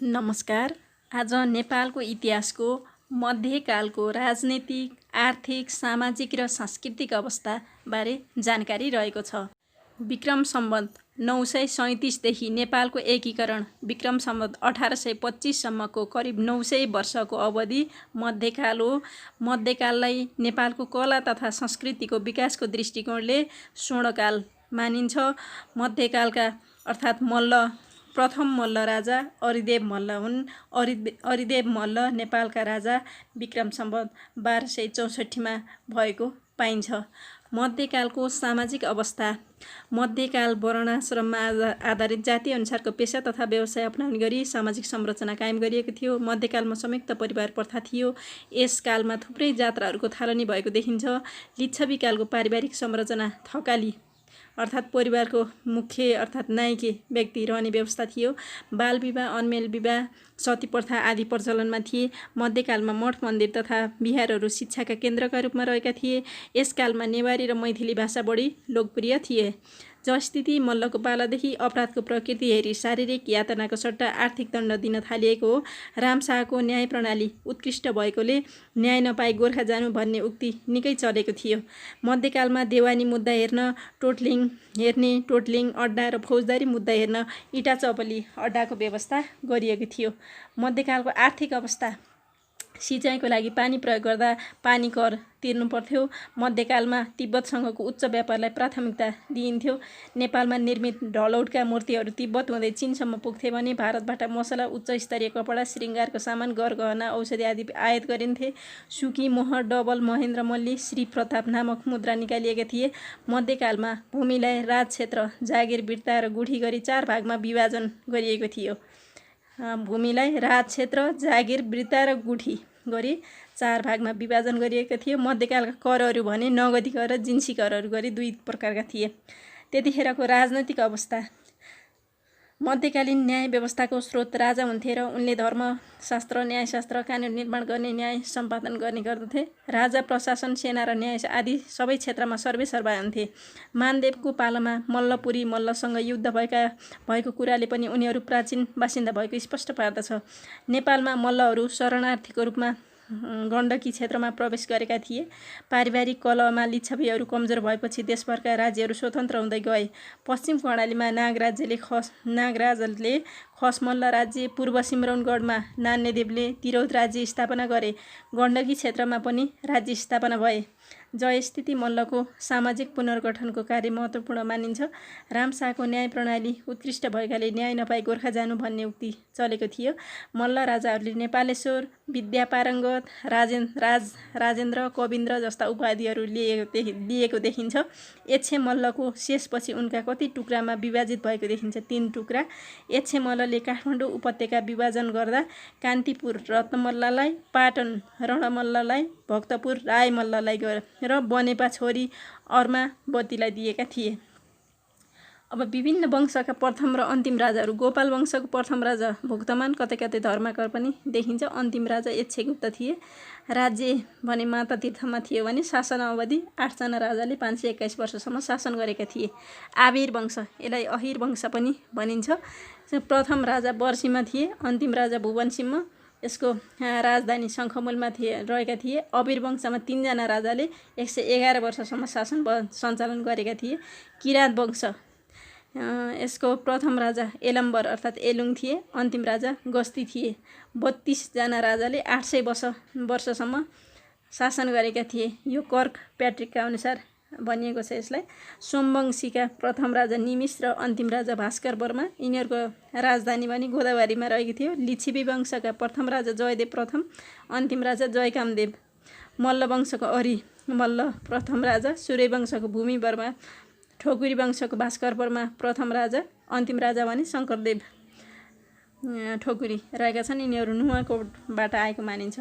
नमस्कार। आज नेपालको इतिहासको मध्यकालको राजनीतिक, आर्थिक, सामाजिक र सांस्कृतिक अवस्थाबारे जानकारी रहेको छ। विक्रम सम्वत 937 देखि नेपालको एकीकरण विक्रम सम्वत 1825 सम्मको करिब 900 वर्षको अवधि मध्यकाल हो। मध्यकाललाई नेपालको कला तथा संस्कृतिको विकासको दृष्टिकोणले स्वर्णकाल मानिन्छ। मध्यकालका अर्थात् प्रथम मल्ल राजा अरिदेव मल्ल हुन्। अरिदेव मल्ल नेपालका राजा विक्रम सम्वत 1264 भएको पाइन्छ। मध्यकालको सामाजिक अवस्था। मध्यकाल वर्णाश्रममा आधारित जाति अनुसारको पेशा तथा व्यवसाय अपनाउने गरी सामाजिक संरचना कायम गरिएको थियो। मध्यकालमा संयुक्त परिवार प्रथा थियो। यस कालमा थुप्रै जात्राहरूको थालनी भएको देखिन्छ। लिच्छवी कालको पारिवारिक संरचना थकाली अर्थात् परिवारको मुख्य अर्थात् नायके व्यक्ति रहने व्यवस्था थियो। बाल विवाह, अन्मेल विवाह, सती प्रथा आदि प्रचलनमा थिए। मध्यकालमा मठ मन्दिर तथा विहारहरू शिक्षाका केन्द्रका रूपमा रहेका थिए। यस कालमा नेवारी र मैथिली भाषा बढी लोकप्रिय थिए। जसस्थिति मल्लको पालादेखि अपराधको प्रकृति हेरी शारीरिक यातनाको सट्टा आर्थिक दण्ड दिन थालिएको हो। रामशाहको न्याय प्रणाली उत्कृष्ट भएकोले न्याय नपाई गोर्खा जानु भन्ने उक्ति निकै चलेको थियो। मध्यकालमा देवानी मुद्दा हेर्ने टोटलिङ अड्डा र फौजदारी मुद्दा हेर्न इटा चपली अड्डाको व्यवस्था गरिएको थियो। मध्यकालको आर्थिक अवस्था। सिँचाइको लागि पानी प्रयोग गर्दा पानी कर तिर्नु पर्थ्यो। मध्यकालमा तिब्बतसँगको उच्च व्यापारलाई प्राथमिकता दिइन्थ्यो। नेपालमा निर्मित ढलौटका मूर्तिहरू तिब्बत हुँदै चीनसम्म पुग्थे भने भारतबाट मसला, उच्च स्तरीय कपडा, श्रृङ्गारको सामान, गरगहना, औषधि आदि आयात गरिन्थे। सुकी, मोहर, डबल, महेन्द्र मल्ली, श्री प्रताप नामक मुद्रा निकालिएका थिए। मध्यकालमा भूमिलाई राजक्षेत्र, जागिर, बिर्ता र गुठी गरी 4 भागमा विभाजन गरिएको थियो। भूमिलाई राजक्षेत्र, जागिर, बिर्ता र गुठी गरी 4 भागमा विभाजन गरिएको थियो। मध्यकालका करहरू भने नगदी कर र जिन्सी करहरू गरी 2 प्रकारका थिए। त्यतिखेरको राजनैतिक अवस्था। मध्यकालीन न्याय व्यवस्थाको स्रोत राजा हुन्थे र उनले धर्मशास्त्र, न्यायशास्त्र, कानुन निर्माण गर्ने, न्याय सम्पादन गर्ने गर्दथे। राजा प्रशासन, सेना र न्याय आदि सबै क्षेत्रमा सर्वेसर्वा हुन्थे। मानदेवको पालामा मल्लपुरी मल्लसँग युद्ध भएको कुराले पनि उनीहरू प्राचीन बासिन्दा भएको स्पष्ट पार्दछ। नेपालमा मल्लहरू शरणार्थीको रूपमा गण्डकी क्षेत्रमा प्रवेश गरेका थिए। पारिवारिक कलहमा लिच्छवीहरू कमजोर भएपछि देशभरका राज्यहरू स्वतन्त्र हुँदै गए। पश्चिम कर्णालीमा नागराजले खसमल्ल राज्य, पूर्व सिमरौनगढमा नान्यदेवले तिरहुत राज्य स्थापना गरे। गण्डकी क्षेत्रमा पनि राज्य स्थापना भए। जयस्थिति मल्लको सामाजिक पुनर्गठनको कार्य महत्त्वपूर्ण मानिन्छ। रामशाहको न्याय प्रणाली उत्कृष्ट भएकाले न्याय नपाई गोर्खा जानु भन्ने उक्ति चलेको थियो। मल्ल राजाहरूले नेपालेश्वर, विद्यापारङ्गत, राजेन्द्र, कविन्द्र जस्ता उपाधिहरू लिएको देखिन्छ। यच्छे मल्लको शेषपछि उनका कति टुक्रामा विभाजित भएको देखिन्छ। 3 टुक्रा। यच्छे मल्लले काठमाडौँ उपत्यका विभाजन गर्दा कान्तिपुर रत्नमल्ललाई, पाटन रणमल्ललाई, भक्तपुर राय मल्ललाई र बनेपा छोरी अर्मावतीलाई दिएका थिए। अब विभिन्न वंशका प्रथम र अन्तिम राजाहरू। गोपाल वंशको प्रथम राजा भुक्तमान, कतै कतै धर्माकर पनि देखिन्छ। अन्तिम राजा यच्छेगुप्त थिए। राज्य भने माता तीर्थमा थियो भने शासन अवधि 8 जना राजाले 521 वर्षसम्म शासन गरेका थिए। आबिर वंश, यसलाई अहिर वंश पनि भनिन्छ। प्रथम राजा वर्षीमा थिए। अन्तिम राजा भुवनसिंह, यसको राजधानी शङ्खमूलमा रहेका थिए। अबिर वंशमा 3 जना राजाले 111 वर्षसम्म शासन सञ्चालन गरेका थिए। किराँत वंश, यसको प्रथम राजा एलम्बर अर्थात् एलुङ थिए। अन्तिम राजा गस्ती थिए। 32 जना राजाले 800 वर्षसम्म शासन गरेका थिए। यो कर्क प्याट्रिकका अनुसार भनिएको छ यसलाई। सोमवंशीका प्रथम राजा निमिष र अन्तिम राजा भास्कर वर्मा, यिनीहरूको राजधानी पनि गोदावरीमा रहेको थियो। लिच्छवी वंशका प्रथम राजा जयदेव प्रथम, अन्तिम राजा जयकामदेव। मल्ल वंशको अरि मल्ल प्रथम राजा, सूर्य वंशको भूमि वर्मा, ठोकुरी वंशको भास्कर वर्मा प्रथम राजा, अन्तिम राजा भने शङ्करदेव ठोकुरी रहेका छन्। यिनीहरू नुवाकोटबाट आएको मानिन्छ।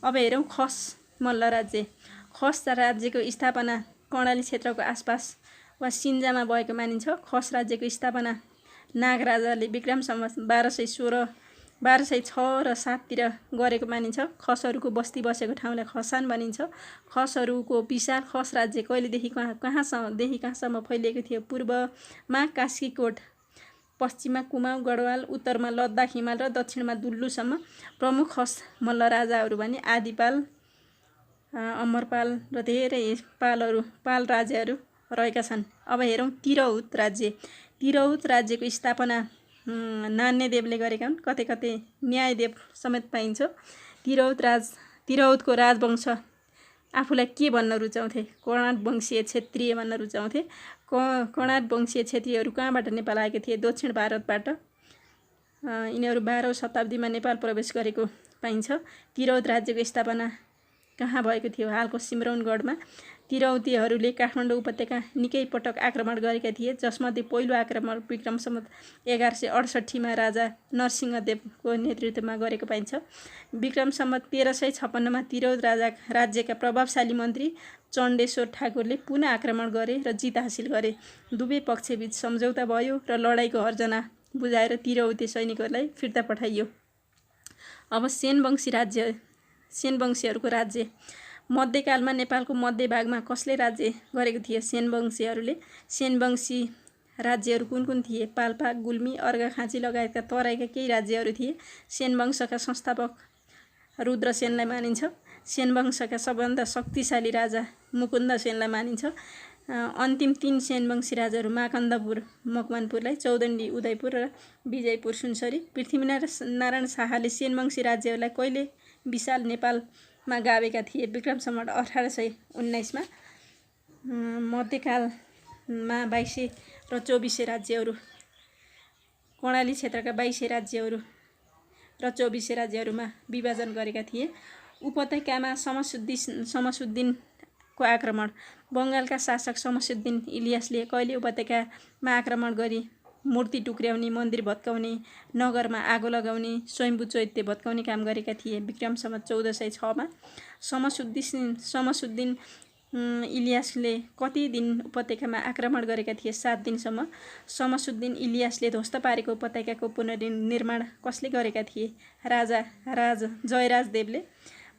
अब हेरौँ खस मल्ल राज्य। खस राज्यको स्थापना कर्णाली क्षेत्रको आसपास वा सिन्जामा भएको मानिन्छ। खस राज्यको स्थापना नागराजाले विक्रम सम्वत 1206 र 7 तिर गरेको मानिन्छ। खसहरूको बस्ती बसेको ठाउँलाई खसान भनिन्छ। खसहरूको विशाल खस राज्य कहिलेदेखि कहाँसम्म फैलिएको थियो? पूर्वमा कास्कीकोट, पश्चिममा कुमाऊँ गढवाल, उत्तरमा लद्दाख हिमाल र दक्षिणमा दुल्लुसम्म प्रमुख खस मल्ल राजाहरू भने आदिपाल, अमरपाल र धेरै पाल राज्यहरू रहेका छन्। अब हेरौँ तिरहुत राज्य। तिरहुत राज्यको स्थापना नान्यदेवले गरेका हुन्। कतै कतै न्यायदेव समेत पाइन्छ। तिरहुतको राजवंश आफूलाई के भन्न रुचाउँथे? कर्णाट वंशीय क्षेत्रीय भन्न रुचाउँथे। कर्णाट वंशीय क्षेत्रीयहरू कहाँबाट नेपाल आएका थिए? दक्षिण भारतबाट। यिनीहरू 12औं शताब्दीमा नेपाल प्रवेश गरेको पाइन्छ। तिरहुत राज्यको स्थापना कहाँ भएको थियो? हालको सिमरौनगढमा। तिरहुतीहरूले काठमाडौँ उपत्यका निकै पटक आक्रमण गरेका थिए, जसमध्ये पहिलो आक्रमण विक्रम सम्वत 1168 राजा नरसिंहदेवको नेतृत्वमा गरेको पाइन्छ। विक्रम सम्वत 1356 तिरहुत राज्यका प्रभावशाली मन्त्री चण्डेश्वर ठाकुरले पुनः आक्रमण गरे र जित हासिल गरे। दुवै पक्षबीच सम्झौता भयो र लडाईँको हर्जना बुझाएर तिरहुती सैनिकहरूलाई फिर्ता पठाइयो। अब सेनवंशीहरूको राज्य। मध्यकालमा नेपालको मध्य भागमा कसले राज्य गरेको थिए? सेनवंशीहरूले। सेनवंशी राज्यहरू कुन कुन थिए? पाल्पा, गुल्मी, अर्घाखाँची लगायतका तराईका केही राज्यहरू थिए। सेनवंशका संस्थापक रुद्रसेनलाई मानिन्छ। सेनवंशका सबभन्दा शक्तिशाली राजा मुकुन्दसेनलाई मानिन्छ। अन्तिम 3 सेनवंशी राजाहरू माकन्दपुर मकवानपुरलाई, चौदण्डी उदयपुर र विजयपुर सुनसरी। पृथ्वीनारायण शाहले सेनवंशी राज्यहरूलाई कहिले विशाल नेपालमा गाभेका थिए? विक्रम सम्वत 1819 मध्यकालमा 2200 र 2400 राज्यहरू, कर्णाली क्षेत्रका 2200 राज्यहरू र 2400 राज्यहरूमा विभाजन गरेका थिए। उपत्यकामा शमसुद्दिनको आक्रमण। बङ्गालका शासक शमसुद्दिन इलियासले कहिले उपत्यकामा आक्रमण गरी मूर्ति टुक्र्याउने, मन्दिर भत्काउने, नगरमा आगो लगाउने, स्वयम्भू चैत्य भत्काउने काम गरेका थिए। विक्रम सम्वत 1406 शमसुद्दिन इलियासले कति दिन उपत्यकामा आक्रमण गरेका थिए? 7 दिनसम्म। शमसुद्दिन इलियासले ध्वस्त पारेको उपत्यकाको पुनर्निर्माण कसले गरेका थिए? जयराजदेवले।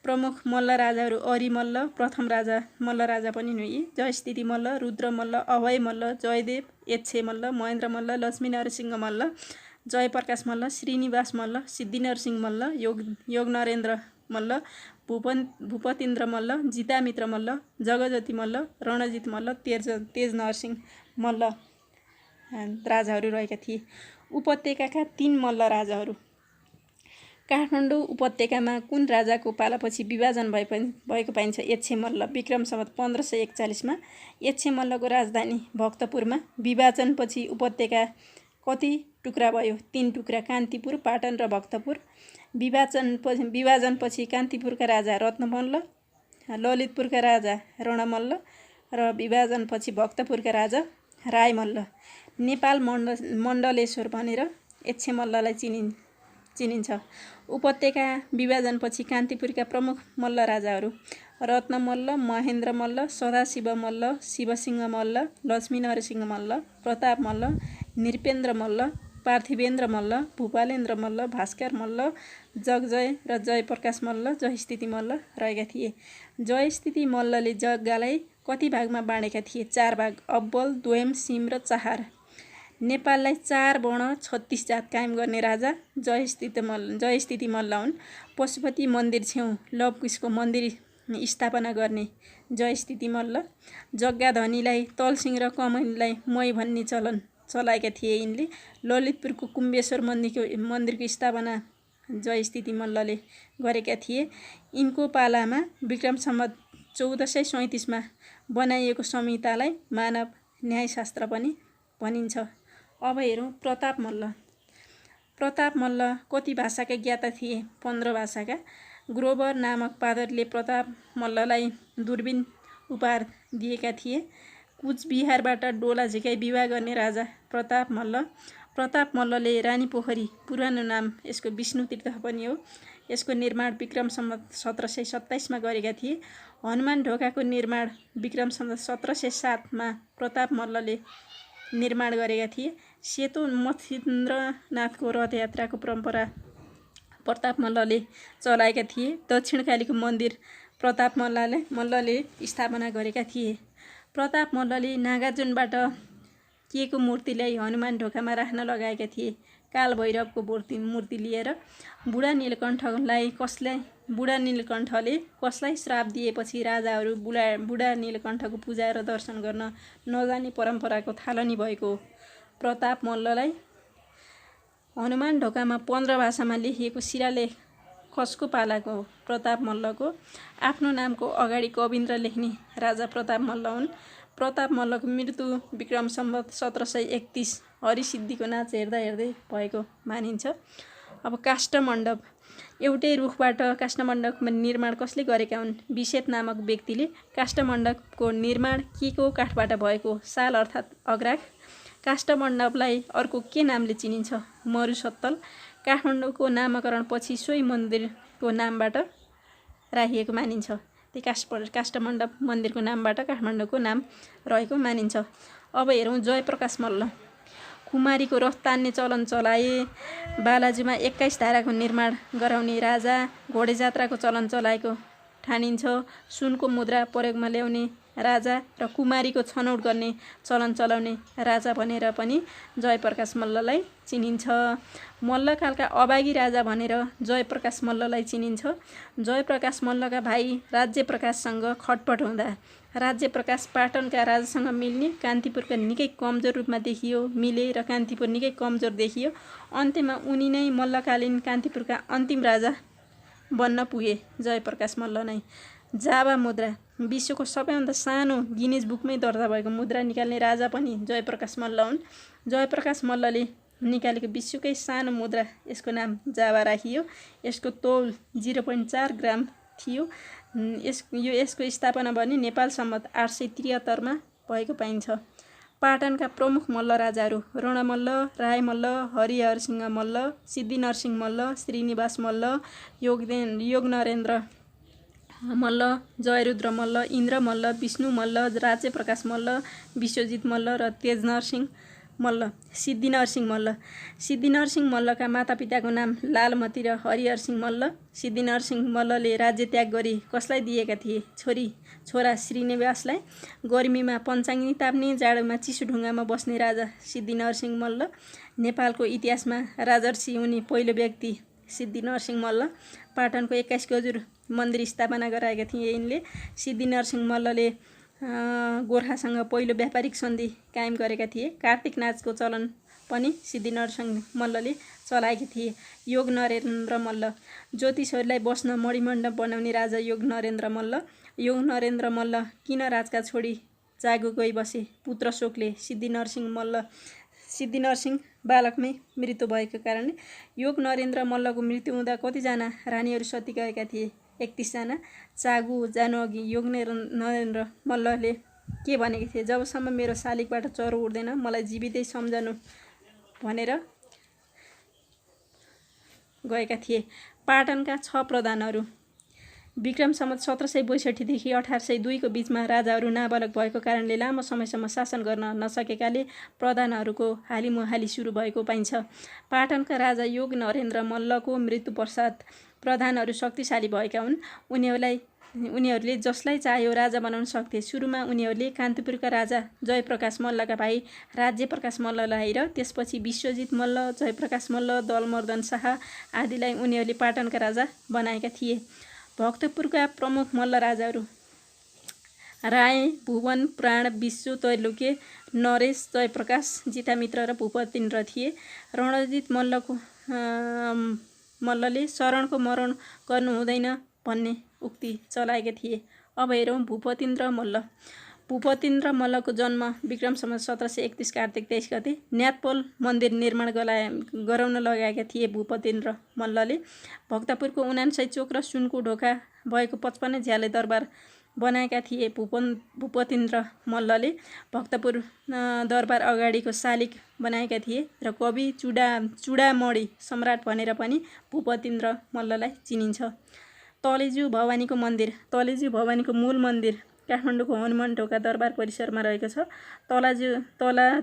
प्रमुख मल्ल राजाहरू अरिमल्ल, प्रथम राजा मल्ल राजा पनि हुन्। जयस्थिति मल्ल, रुद्र मल्ल, अभय मल्ल, जयदेव, एच्छे मल्ल, महेन्द्र मल्ल, लक्ष्मीनरसिंह मल्ल, जयप्रकाश मल्ल, श्रीनिवास मल्ल, सिद्धिनरसिंह मल्ल, योगनरेन्द्र मल्ल, भूपतिन्द्र मल्ल, जितामित्र मल्ल, जगज्योति मल्ल, रणजित मल्ल, तेजनरसिंह मल्ल राजाहरू रहेका थिए। उपत्यकाका 3 मल्ल राजाहरू। काठमाडौँ उपत्यकामा कुन राजाको पालापछि विभाजन भएको पाइन्छ? एच्छे मल्ल। विक्रम सम्वत 1541 एच्छे मल्लको राजधानी भक्तपुरमा। विभाजनपछि उपत्यका कति टुक्रा भयो? 3 टुक्रा, कान्तिपुर, पाटन र भक्तपुर। विभाजनपछि कान्तिपुरका राजा रत्नमल्ल, ललितपुरका राजा रणमल्ल र विभाजनपछि भक्तपुरका राजा रायमल्ल। नेपाल मण्डलेश्वर भनेर एच्छे मल्ललाई चिनिन्छ। उपत्यका विभाजनपछि कान्तिपुरका प्रमुख मल्ल राजाहरू रत्नमल्ल, महेन्द्र मल्ल, सदाशिव मल्ल, शिवसिंह मल्ल, लक्ष्मीनरसिंह मल्ल, प्रताप मल्ल, नृपेन्द्र मल्ल, पार्थिवेन्द्र मल्ल, भूपालेन्द्र मल्ल, भास्कर मल्ल, जगजय र जयप्रकाश मल्ल, जयस्थिति मल्ल रहेका थिए। जयस्थिति मल्लले जग्गालाई कति भागमा बाँडेका थिए? 4 भाग, अब्बल, द्वयम, सिम र चाहार। नेपाललाई 4 वर्ण 36 जात कायम गर्ने राजा जयस्थिति मल्ल हुन्। पशुपति मन्दिर छेउ लवकुशको मन्दिर स्थापना गर्ने जयस्थिति मल्ल। जग्गा धनीलाई तलसिंह र कमैनीलाई मै भन्ने चलन चलाएका थिए यिनले। ललितपुरको कुम्बेश्वर मन्दिरको स्थापना जयस्थिति मल्लले गरेका थिए। यिनको पालामा विक्रम सम्वत 1437 बनाइएको संहितालाई मानव न्यायशास्त्र पनि भनिन्छ। अब हेरौँ प्रताप मल्ल। प्रताप मल्ल कति भाषाका ज्ञाता थिए? 15 भाषाका। ग्रोवर नामक पादरले प्रताप मल्ललाई दूरबीन उपहार दिएका थिए। कुचबिहारबाट डोला झिकाई विवाह गर्ने राजा प्रताप मल्ल। प्रताप मल्लले रानीपोखरी, पुरानो नाम यसको विष्णुतीर्थ पनि हो, यसको निर्माण विक्रम सम्वत 1727 गरेका थिए। हनुमान ढोकाको निर्माण विक्रम सम्वत 1707 प्रताप मल्लले निर्माण गरेका थिए। सेतो मच्छिन्द्रनाथको रथयात्राको परम्परा प्रताप मल्लले चलाएका थिए। दक्षिणकालीको मन्दिर प्रताप मल्लले स्थापना गरेका थिए। प्रताप मल्लले नागार्जुनबाट के को मूर्तिलाई हनुमान ढोकामा राख्न लगाएका थिए? कालभैरवको मूर्ति लिएर। बुढा नीलकण्ठले कसलाई श्राप दिएपछि राजाहरू बुढा नीलकण्ठको पूजा र दर्शन गर्न नजाने परम्पराको थालनी भएको? प्रताप मल्ललाई हनुमान ढोकामा 15 भाषामा लेखिएको शिलालेख कसको पालाको? प्रताप मल्लको। आफ्नो नामको अगाडि कविन्द्र लेख्ने राजा प्रताप मल्ल हुन्। प्रताप मल्लको मृत्यु विक्रम सम्वत 1731 हरिसिद्धिको नाच हेर्दा हेर्दै भएको मानिन्छ। अब काष्ठमण्डप। एउटै रुखबाट काष्ठमण्डपको निर्माण कसले गरेका हुन्? विशेत नामक व्यक्तिले। काष्ठमण्डपको निर्माण के को काठबाट भएको? साल अर्थात् अग्राग। काष्ठमण्डपलाई अर्को के नामले चिनिन्छ? मरुसत्तल। काठमाडौँको नामकरण पछि सोही मन्दिरको नामबाट राखिएको मानिन्छ। त्यही काष्ठमण्डप मन्दिरको नामबाट काठमाडौँको नाम रहेको मानिन्छ। अब हेरौँ जयप्रकाश मल्ल। कुमारीको रथ तान्ने चलन चलाए। बालाजुमा 21 धाराको निर्माण गराउने राजा। घोडेजात्राको चलन चलाएको ठानिन्छ। सुनको मुद्रा प्रयोगमा ल्याउने राजा र कुमारीको छनौट गर्ने चलन चलाउने राजा भनेर पनि जयप्रकाश मल्ललाई चिनिन्छ। मल्लकालका अभागी राजा भनेर जयप्रकाश मल्ललाई चिनिन्छ। जयप्रकाश मल्लका भाइ राज्यप्रकाशसँग खटपट हुँदा राज्यप्रकाश पाटनका राजासँग मिल्ने, कान्तिपुरका निकै कमजोर रूपमा देखियो, मिले र कान्तिपुर निकै कमजोर देखियो। अन्त्यमा उनी नै मल्लकालीन कान्तिपुरका अन्तिम राजा बन्न पुगे। जयप्रकाश मल्ल नै। जावा मुद्रा। विश्वको सबैभन्दा सानो गिनिज बुकमै दर्ता भएको मुद्रा निकाल्ने राजा पनि जयप्रकाश मल्ल हुन्। जयप्रकाश मल्लले निकालेको विश्वकै सानो मुद्रा, यसको नाम जावा राखियो। यसको तौल 0.4 ग्राम थियो। यसको स्थापना भने नेपाल सम्वत 873 भएको पाइन्छ। पाटनका प्रमुख मल्ल राजाहरू रणमल्ल, रायमल्ल, हरिहरसिंह मल्ल, सिद्धिनरसिंह मल्ल, श्रीनिवास मल्ल, योगनरेन्द्र मल्ल, जयरुद्र मल्ल, इन्द्र मल्ल, विष्णु मल्ल, राज्यप्रकाश मल्ल, विश्वजित मल्ल र तेजनरसिंह मल्ल। सिद्धिनरसिंह मल्ल। सिद्धिनरसिंह मल्लका मातापिताको नाम लालमती र हरिहरसिंह मल्ल। सिद्धिनरसिंह मल्लले राज्य त्याग गरी कसलाई दिएका थिए? छोरा श्रीनिवासलाई। गर्मीमा पञ्चाङ्गी ताप्ने, जाडोमा चिसो ढुङ्गामा बस्ने राजा सिद्धिनरसिंह मल्ल। नेपालको इतिहासमा राजर्षि हुने पहिलो व्यक्ति सिद्धिनरसिंह मल्ल। पाटनको 21 गजुर मन्दिर स्थापना गराएका थिए यिनले। सिद्धिनरसिंह मल्लले गोर्खासँग पहिलो व्यापारिक सन्धि कायम गरेका थिए। कार्तिक नाचको चलन पनि सिद्धिनरसिंह मल्लले चलाएका थिए। योगनरेन्द्र मल्ल। ज्योतिषहरूलाई बस्न मणिमण्डप बनाउने राजा योगनरेन्द्र मल्ल। योगनरेन्द्र मल्ल किन राजका छोडी जागु गई बसे? पुत्र शोकले। सिद्धिनरसिंह बालकमै मृत्यु भएको कारणले। योगनरेन्द्र मल्लको मृत्यु हुँदा कतिजना रानीहरू सती गएका थिए? 31 जना। चागु जानुअघि योगनरेन्द्र मल्लले के भनेको थिए? जबसम्म मेरो शालिगबाट चरो उड्दैन मलाई जीवितै सम्झनु भनेर गएका थिए। पाटनका 6 प्रधानहरू। विक्रम सम्वत 1762 देखि 1802 को बीचमा राजाहरू नाबालक भएको कारणले लामो समयसम्म शासन गर्न नसकेकाले प्रधानहरूको हालिमुहाली सुरु भएको पाइन्छ। पाटनका राजा योगनरेन्द्र मल्लको मृत्यु पश्चात प्रधानहरू शक्तिशाली भएका हुन्। उनीहरूले जसलाई चाह्यो राजा बनाउन सक्थे। सुरुमा उनीहरूले कान्तिपुरका राजा जयप्रकाश मल्लका भाइ राज्यप्रकाश मल्ललाई र त्यसपछि विश्वजित मल्ल, जयप्रकाश मल्ल, दलमर्दन शाह आदिलाई उनीहरूले पाटनका राजा बनाएका थिए। भक्तपुरका प्रमुख मल्ल राजाहरू राय, भुवन, प्राण, विश्व, तैलुके, नरेश, जयप्रकाश, जितामित्र र भूपतिन्द्र थिए। रणजित मल्लले शरणको मरण गर्नु हुँदैन भन्ने उक्ति चलाएका थिए। अब हेरौँ भूपतिन्द्र मल्ल। भूपतिन्द्र मल्लको जन्म विक्रम सम्वत 1731 कार्तिक 23 गते न्यातपोल मन्दिर निर्माण गराउन लगाएका थिए। भूपतिन्द्र मल्लले भक्तपुरको 49 चोक र सुनको ढोका भएको 55 झ्याले दरबार बनाएका थिए। भूपतिन्द्र मल्लले भक्तपुर दरबार अगाडिको शालिग बनाएका थिए र कवि चुडामणि सम्राट भनेर पनि भूपतिन्द्र मल्ललाई चिनिन्छ। तलेजु भवानीको मन्दिर। तलेजु भवानीको मूल मन्दिर काठमाडौँको हनुमान ढोका दरबार परिसरमा रहेको छ।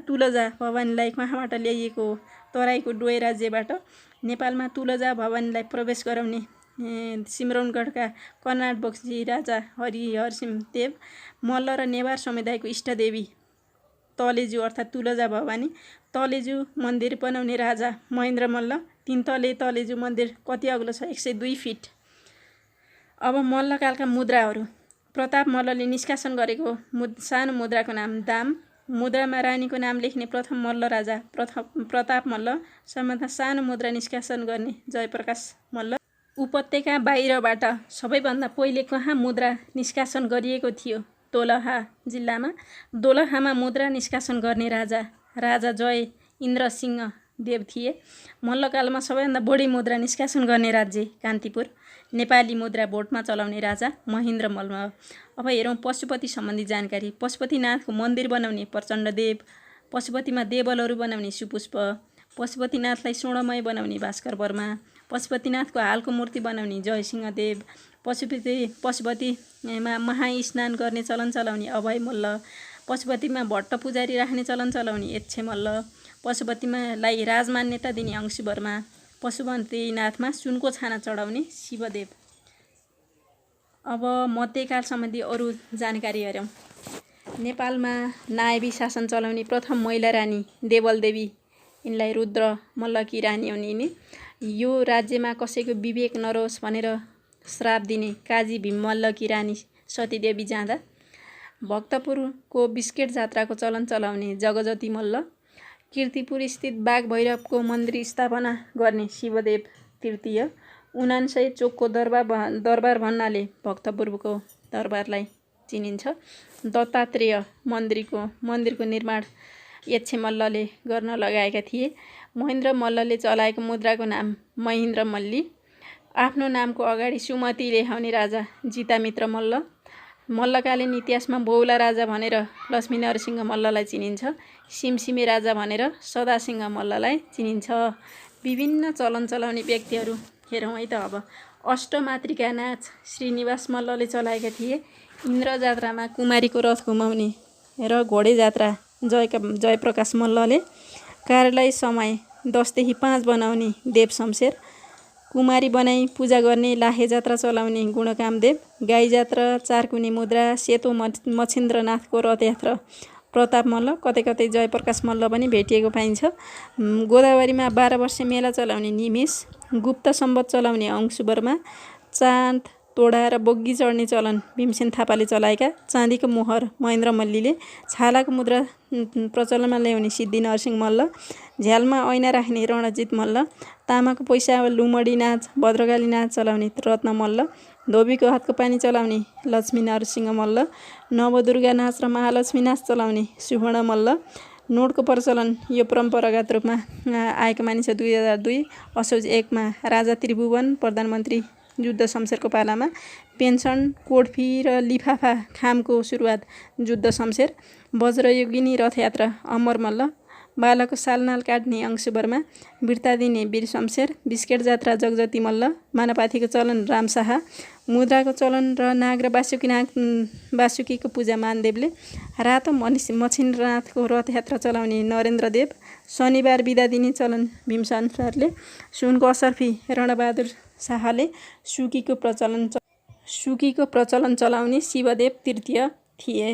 तुलजा भवानीलाई कहाँबाट ल्याइएको हो? तराईको डोय राज्यबाट। नेपालमा तुलजा भवानीलाई प्रवेश गराउने सिमरौनगढका कर्नाट बक्सी राजा हरिहरसिंह देव मल्ल र नेवार समुदायको इष्टदेवी तलेजु अर्थात् तुलजा भवानी तलेजु मन्दिर बनाउने राजा महेन्द्र मल्ल। 3 तले तलेजु मन्दिर कति अग्लो छ? 102 फिट। अब मल्लकालका मुद्राहरू। प्रताप मल्लले निष्कासन गरेको सानो मुद्राको नाम दाम। मुद्रामा रानीको नाम लेख्ने प्रथम मल्ल राजा प्रताप मल्ल। सबभन्दा सानो मुद्रा निष्कासन गर्ने जयप्रकाश मल्ल। उपत्यका बाहिरबाट सबैभन्दा पहिले कहाँ मुद्रा निष्कासन गरिएको थियो? दोलखा जिल्लामा। दोलखामा मुद्रा निष्कासन गर्ने राजा जय इन्द्रसिंह देव थिए। मल्लकालमा सबैभन्दा बढी मुद्रा निष्कासन गर्ने राज्य कान्तिपुर। नेपाली मुद्रा भोटमा चलाउने राजा महेन्द्र मल्ल। अब हेरौँ पशुपति सम्बन्धी जानकारी। पशुपतिनाथको मन्दिर बनाउने प्रचण्डदेव। पशुपतिमा देवलहरू बनाउने सुपुष्प। पशुपतिनाथलाई स्वर्णमय बनाउने भास्कर वर्मा। पशुपतिनाथको हालको मूर्ति बनाउने जयसिंह देव। पशुपतिमा महास्नान गर्ने चलन चलाउने अभय मल्ल। पशुपतिमा भट्ट पुजारी राख्ने चलन चलाउने यक्षे मल्ल। पशुपतिमालाई राजमान्यता दिने अंशु वर्मा। पशुपतिनाथमा सुनको छाना चढाउने शिवदेव। अब मध्यकाल सम्बन्धी अरू जानकारी हेरौँ। नेपालमा नायबी शासन चलाउने प्रथम महिला रानी देवलदेवी। यिनलाई रुद्र मल्लकी रानी हुन् यिनी। यो राज्यमा कसैको विवेक नरोस् भनेर श्राप दिने काजी भीम मल्लकी रानी सतीदेवी जाँदा। भक्तपुरको बिस्केट जात्राको चलन चलाउने जगजती मल्ल। कीर्तिपुर स्थित बाघ भैरवको मन्दिर स्थापना गर्ने शिवदेव तृतीय। 99 चोकको दरबार भन्नाले भक्तपुरको दरबारलाई चिनिन्छ। दत्तात्रेय मन्दिरको निर्माण यक्षे मल्लले गर्न लगाएका थिए। महेन्द्र मल्लले चलाएको मुद्राको नाम महेन्द्र मल्ली। आफ्नो नामको अगाडि सुमति लेखाउने राजा जितामित्र मल्ल। मल्लकालीन इतिहासमा बौला राजा भनेर लक्ष्मीनरसिंह मल्ललाई चिनिन्छ। सिमसिमे राजा भनेर सदासिंह मल्ललाई चिनिन्छ। विभिन्न चलन चलाउने व्यक्तिहरू हेरौँ है त। अब अष्टमातृका नाच श्रीनिवास मल्लले चलाएका थिए। इन्द्र जात्रामा कुमारीको रथ घुमाउने र घोडे जात्रा जयप्रकाश मल्लले। कार्यालय समय 10 देखि 5 बनाउने देव शमशेर। कुमारी बनाई पूजा गर्ने लाहे जात्रा चलाउने गुणकामदेव। गाई जात्रा, चारकुने मुद्रा, सेतो मच्छिन्द्रनाथको रथयात्रा प्रताप मल्ल। कतै कतै जयप्रकाश मल्ल पनि भेटिएको पाइन्छ। गोदावरीमा 12 वर्षे मेला चलाउने निमेष। गुप्त सम्वत चलाउने अंशु वर्मा। चाँद तोडा र बोग्गी चढ्ने चलन भीमसेन थापाले चलाएका। चाँदीको मोहर महेन्द्र मल्लीले। छालाको मुद्रा प्रचलनमा ल्याउने सिद्धि नरसिंह मल्ल। झ्यालमा ऐना राख्ने रणजित मल्ल। तामाको पैसा लुमडी नाच भद्रकाली नाच चलाउने रत्न मल्ल। धोबीको हातको पानी चलाउने लक्ष्मी नरसिंह मल्ल। नवदुर्गा नाच र महालक्ष्मी नाच चलाउने सुवर्ण मल्ल। नोटको प्रचलन यो परम्परागत रूपमा आएको मानिन्छ। 2002 असोज 1 मा राजा त्रिभुवन प्रधानमन्त्री जुद्ध शमशेरको पालामा। पेन्सन, कोड फी र लिफाफा खामको सुरुवात जुद्ध शमशेर। वज्रयोगिनी रथयात्रा अमर मल्ल। बालको सालनाल काट्ने अंशु वर्मा। बिर्ता दिने वीर शमशेर। बिस्केट जात्रा जगजती मल्ल। मानपाथीको चलन राम शाह। मुद्राको चलन र नाग र बासुकीको पूजा मानदेवले। रातो मच्छिन्द्रनाथको रथयात्रा चलाउने नरेन्द्रदेव। शनिबार बिदा दिने चलन भीमशमशेरले। सुनको असर्फी रणबहादुर शाहले। सुकीको प्रचलन चलाउने शिवदेव तृतीय थिए।